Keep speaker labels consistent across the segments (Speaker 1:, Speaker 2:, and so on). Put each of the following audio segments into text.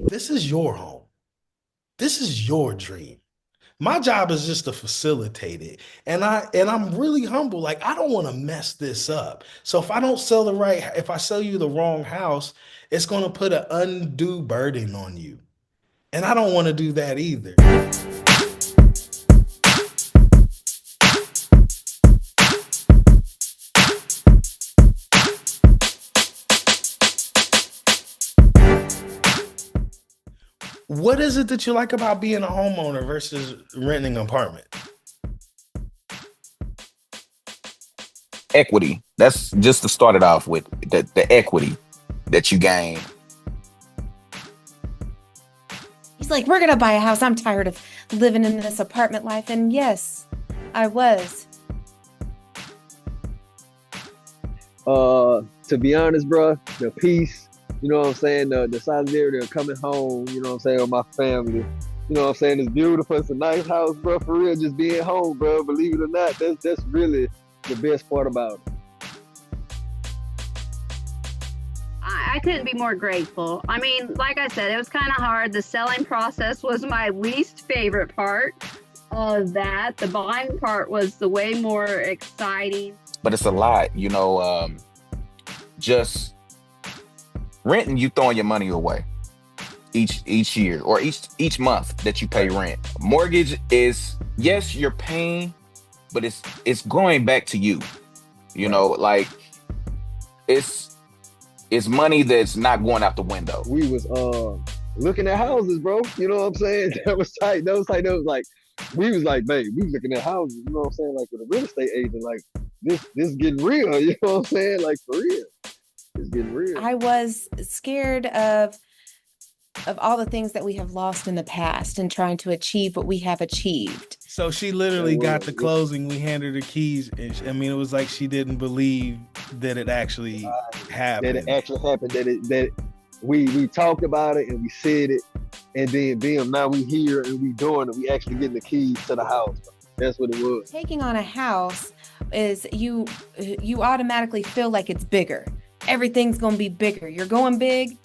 Speaker 1: This is your home. This is your dream. My job is just to facilitate it. And I'm really humble. Like I don't want to mess this up. So if I sell you the wrong house, it's going to put an undue burden on you. And I don't want to do that either. What is it that you like about being a homeowner versus renting an apartment?
Speaker 2: Equity. That's just to start it off with the equity that you gain.
Speaker 3: He's like, we're gonna buy a house. I'm tired of living in this apartment life. And yes, I was.
Speaker 4: To be honest, bro, the peace, you know what I'm saying, the solidarity of coming home, you know what I'm saying, with my family. You know what I'm saying? It's beautiful. It's a nice house, bro. For real, just being home, bro. Believe it or not, that's really the best part about it.
Speaker 5: I couldn't be more grateful. I mean, like I said, it was kind of hard. The selling process was my least favorite part of that. The buying part was the way more exciting.
Speaker 2: But it's a lot, just renting, you throwing your money away each year or each month that you pay
Speaker 1: Right.
Speaker 2: rent. Mortgage is, yes, you're paying, but it's going back to you.
Speaker 1: Right.
Speaker 2: Like it's it's money that's not going out the window.
Speaker 4: We was looking at houses, bro. You know what I'm saying? That was tight. That was tight. That was like we was like, babe, we was looking at houses, you know what I'm saying? Like with a real estate agent, like this getting real, you know what I'm saying? Like for real. It's getting real.
Speaker 3: I was scared of all the things that we have lost in the past and trying to achieve what we have achieved.
Speaker 1: So she
Speaker 4: It
Speaker 1: literally got
Speaker 4: was.
Speaker 1: the closing. We handed her the keys. And I mean, it was like she didn't believe that it actually
Speaker 4: That it
Speaker 1: happened.
Speaker 4: actually happened. That we talked about it and we said it, and then bam, now we here and we doing it. We actually getting the keys to the house. Bro. That's what it was.
Speaker 3: Taking on a house is you automatically feel like it's bigger. Everything's going to be bigger. You're going big,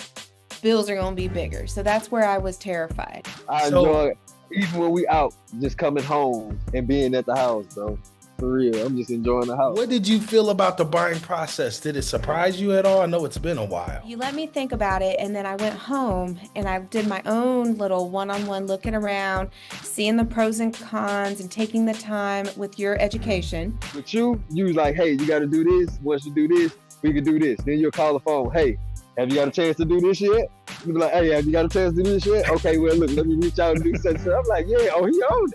Speaker 3: bills are going to be bigger. So that's where I was terrified.
Speaker 4: I
Speaker 1: So
Speaker 4: enjoy it. Even when we out, just coming home and being at the house, bro. For real, I'm just enjoying the house.
Speaker 1: what did you feel about the buying process? Did it surprise you at all? I know it's been a while.
Speaker 3: You let me think about it, and then I went home and I did my own little one-on-one looking around, seeing the pros and cons and taking the time with your education.
Speaker 4: With you was like, hey, you got to do this. Once you do this, we can do this. Then you'll call the phone. Hey, have you got a chance to do this yet? You be like, hey, have you got a chance to do this yet? Okay, well, look, let me reach out and do such and such. I'm like, yeah, oh, he owned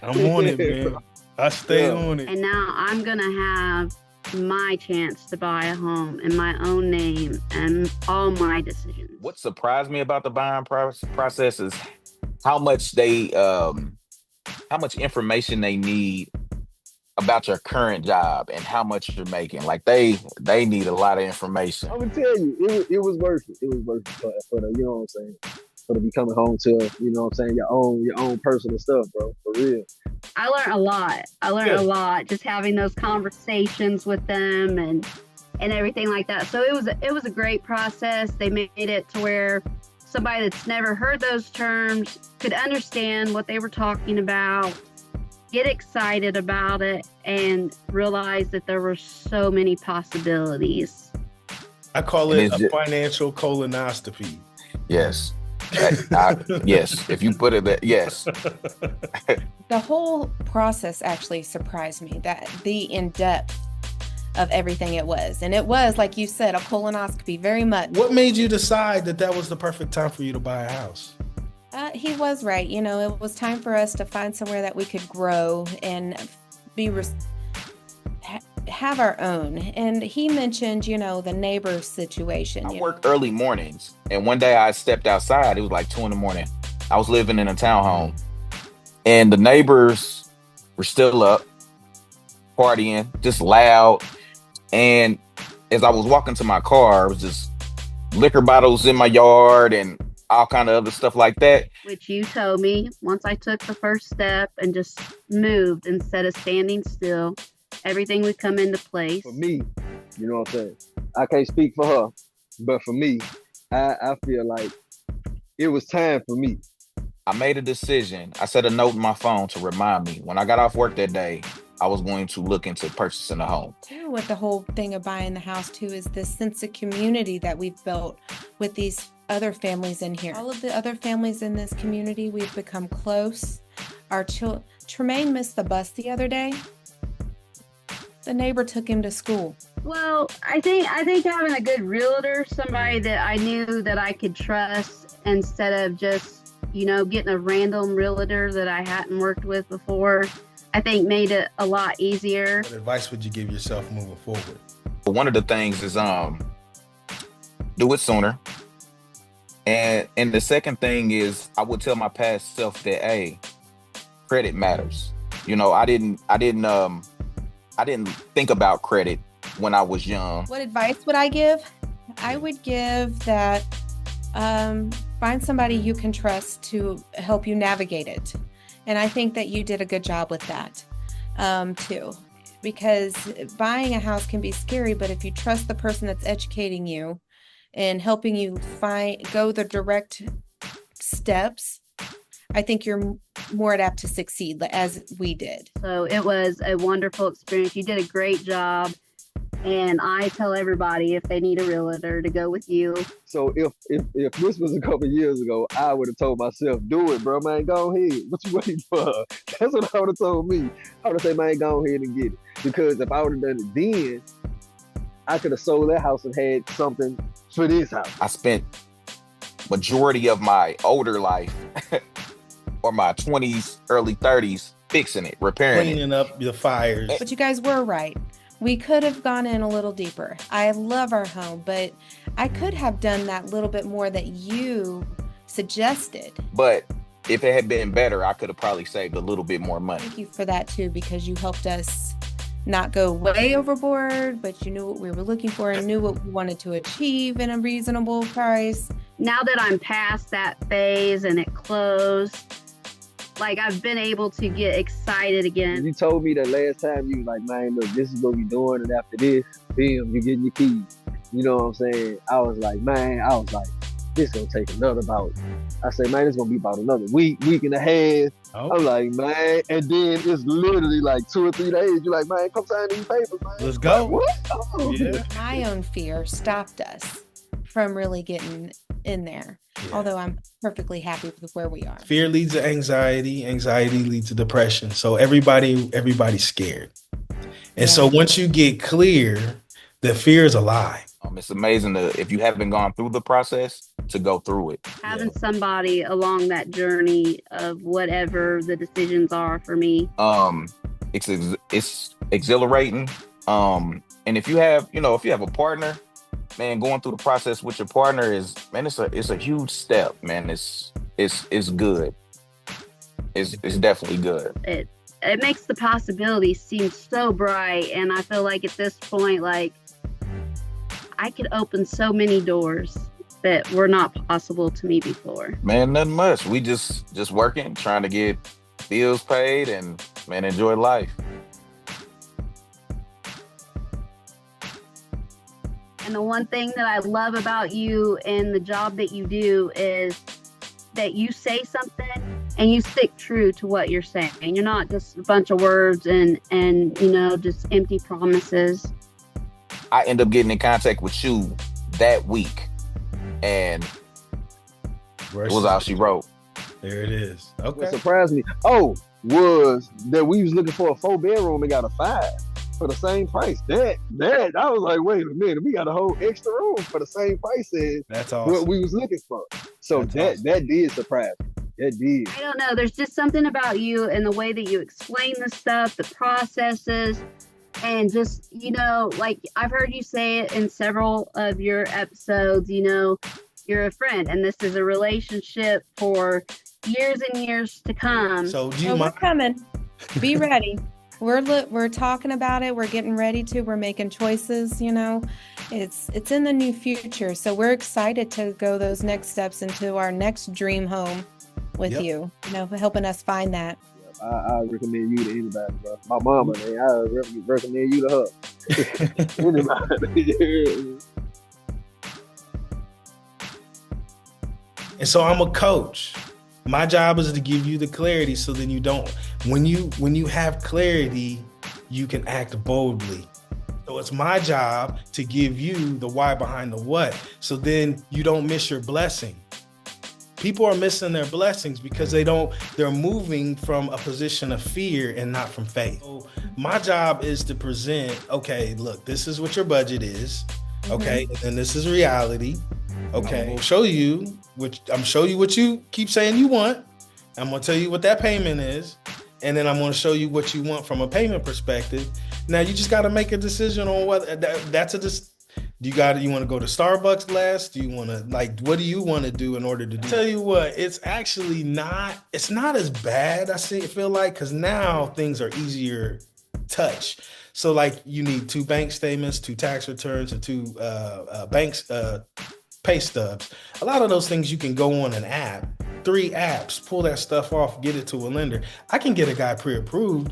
Speaker 1: I'm on it,
Speaker 4: it.
Speaker 1: man. I stay
Speaker 4: Yeah.
Speaker 1: on it.
Speaker 5: And now I'm going to have my chance to buy a home in my own name and all my decisions.
Speaker 2: What surprised me about the buying process is how much how much information they need about your current job and how much you're making. Like they need a lot of information.
Speaker 4: I'm gonna tell you, it was worth it. It was worth it for the, you know what I'm saying, for the becoming home to, you know what I'm saying, your own personal stuff, bro. For real.
Speaker 5: I learned a lot. I learned a
Speaker 1: Good.
Speaker 5: lot just having those conversations with them and everything like that. So it was a great process. They made it to where somebody that's never heard those terms could understand what they were talking about, get excited about it, and realize that there were so many possibilities.
Speaker 1: I call
Speaker 2: And
Speaker 1: it
Speaker 2: it's
Speaker 1: a
Speaker 2: just,
Speaker 1: financial colonoscopy.
Speaker 2: yes. Yes. If you put it that, yes.
Speaker 3: The whole process actually surprised me, that the in-depth of everything it was. And it was, like you said, a colonoscopy, very much.
Speaker 1: What made you decide that that was the perfect time for you to buy a house?
Speaker 3: He was right. It was time for us to find somewhere that we could grow and be have our own. And he mentioned, the neighbor situation.
Speaker 2: I work early mornings, and one day I stepped outside. It was like 2 in the morning. I was living in a townhome, and the neighbors were still up, partying, just loud. And as I was walking to my car, it was just liquor bottles in my yard and all kind of other stuff like that.
Speaker 5: Which you told me once I took the first step and just moved instead of standing still, everything would come into place.
Speaker 4: For me, you know what I'm saying. I can't speak for her, but for me, I feel like it was time for me.
Speaker 2: I made a decision. I set a note in my phone to remind me when I got off work that day, I was going to look into purchasing a home.
Speaker 3: Too, with the whole thing of buying the house too is this sense of community that we've built with these other families in here. All of the other families in this community, we've become close. Our Tremaine missed the bus the other day. The neighbor took him to school.
Speaker 5: Well, I think having a good realtor, somebody that I knew that I could trust instead of just, getting a random realtor that I hadn't worked with before, I think made it a lot easier.
Speaker 1: What advice would you give yourself moving forward?
Speaker 2: One of the things is do it sooner. And the second thing is I would tell my past self that, hey, credit matters. I didn't think about credit when I was young.
Speaker 3: What advice would I give? I would give that find somebody you can trust to help you navigate it. And I think that you did a good job with that too, because buying a house can be scary, but if you trust the person that's educating you and helping you go the direct steps, I think you're more apt to succeed as we did.
Speaker 5: So it was a wonderful experience. You did a great job. And I tell everybody if they need a realtor to go with you.
Speaker 4: So if this was a couple years ago, I would have told myself, do it, bro, man, go ahead. What you waiting for? That's what I would have told me. I would have said, man, go ahead and get it. Because if I would have done it then, I could have sold that house and had something for this house.
Speaker 2: I spent majority of my older life or my 20s, early 30s fixing it, repairing
Speaker 1: Cleaning up your fires.
Speaker 3: But you guys were right. We could have gone in a little deeper. I love our home, but I could have done that little bit more that you suggested.
Speaker 2: But if it had been better, I could have probably saved a little bit more money.
Speaker 3: Thank you for that too, because you helped us not go way overboard, but you knew what we were looking for and knew what we wanted to achieve in a reasonable price.
Speaker 5: Now that I'm past that phase and it closed, like I've been able to get excited again.
Speaker 4: You told me that last time, you was like, man, look, this is what we doing, and after this, bam, you getting your keys. You know what I'm saying? I was like, this gonna take another about. I said, man, it's gonna be about another week and a half. Oh. I'm like, man, and then it's literally like 2 or 3 days. You're like, man, come sign these papers, man.
Speaker 1: Let's go.
Speaker 4: Like, what? Oh.
Speaker 1: Yeah.
Speaker 3: My own fear stopped us from really getting in there. Yeah. Although I'm perfectly happy with where we are.
Speaker 1: Fear leads to anxiety. Anxiety leads to depression. So everybody's scared. And so once you get clear, the fear is a lie.
Speaker 2: It's amazing if you haven't gone through the process to go through it.
Speaker 5: Having somebody along that journey of whatever the decisions are for me.
Speaker 2: It's exhilarating. And if you have a partner, man, going through the process with your partner it's a huge step, man. It's good. It's definitely good.
Speaker 5: It makes the possibilities seem so bright, and I feel like at this point, like I could open so many doors that were not possible to me before.
Speaker 2: Man, nothing much. We just working, trying to get bills paid and, man, enjoy life.
Speaker 5: And the one thing that I love about you and the job that you do is that you say something and you stick true to what you're saying. You're not just a bunch of words and just empty promises.
Speaker 2: I end up getting in contact with you that week, and it was all she wrote.
Speaker 1: There it is. Okay.
Speaker 4: What surprised me, was that we was looking for a 4-bedroom and got a 5 for the same price. That I was like, wait a minute, we got a whole extra room for the same price as
Speaker 1: that's awesome.
Speaker 4: What we was looking for. So that did surprise me. That did.
Speaker 5: I don't know. There's just something about you and the way that you explain the stuff, the processes. And just, like I've heard you say it in several of your episodes, you're a friend and this is a relationship for years and years to come.
Speaker 1: So
Speaker 3: we're coming. Be ready. We're talking about it. We're getting ready to. We're making choices, It's in the new future. So we're excited to go those next steps into our next dream home with you, helping us find that.
Speaker 4: I recommend you to anybody, bro. My mama, man, I recommend you to her. Anybody.
Speaker 1: And so I'm a coach. My job is to give you the clarity so then you don't, when you have clarity, you can act boldly. So it's my job to give you the why behind the what. So then you don't miss your blessing. People are missing their blessings because they're moving from a position of fear and not from faith. So my job is to present, okay, look, this is what your budget is. Okay, and this is reality. Okay, we'll show you, I'm show you what you keep saying you want. I'm gonna tell you what that payment is, and then I'm gonna show you what you want from a payment perspective. Now you just gotta make a decision on whether you want to go to Starbucks less? Do you want to, like, what do you want to do in order to do? Tell you what, it's actually not as bad. Feel like, because now things are easier touch. So like you need 2 bank statements, 2 tax returns, and 2 pay stubs. A lot of those things you can go on an app, 3 apps, pull that stuff off, get it to a lender. I can get a guy pre-approved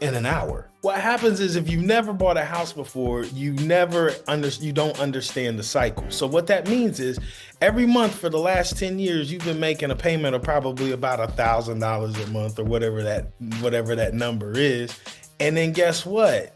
Speaker 1: in an hour. What happens is if you've never bought a house before, you don't understand the cycle. So what that means is every month for the last 10 years, you've been making a payment of probably about $1,000 a month or whatever that number is. And then guess what?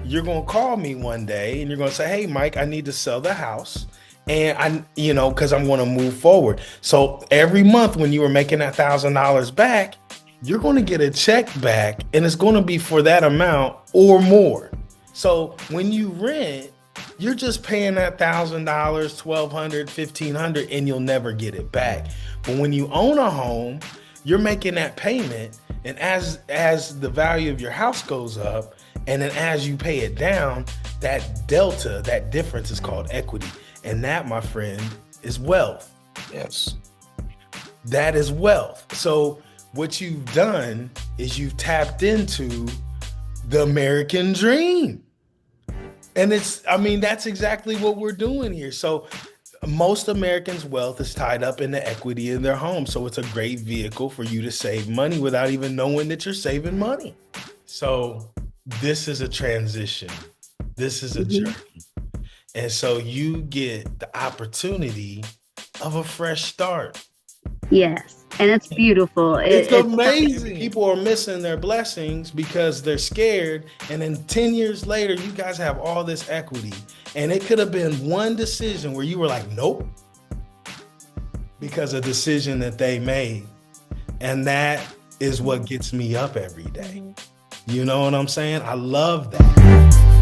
Speaker 1: You're going to call me one day and you're going to say, hey, Mike, I need to sell the house. And because I'm going to move forward. So every month when you were making that $1,000 back, you're going to get a check back and it's going to be for that amount or more. So when you rent, you're just paying that $1,000, $1,200, $1,500, and you'll never get it back. But when you own a home, you're making that payment. And as the value of your house goes up, and then as you pay it down, that delta, that difference is called equity. And that, my friend, is wealth.
Speaker 2: Yes.
Speaker 1: That is wealth. So what you've done is you've tapped into the American dream. And that's exactly what we're doing here. So most Americans' wealth is tied up in the equity in their home. So it's a great vehicle for you to save money without even knowing that you're saving money. So this is a transition. This is a journey. And so you get the opportunity of a fresh start.
Speaker 5: Yes. And it's beautiful.
Speaker 1: It's amazing. People are missing their blessings because they're scared. And then 10 years later, you guys have all this equity. And it could have been one decision where you were like, nope, because of a decision that they made. And that is what gets me up every day. You know what I'm saying? I love that.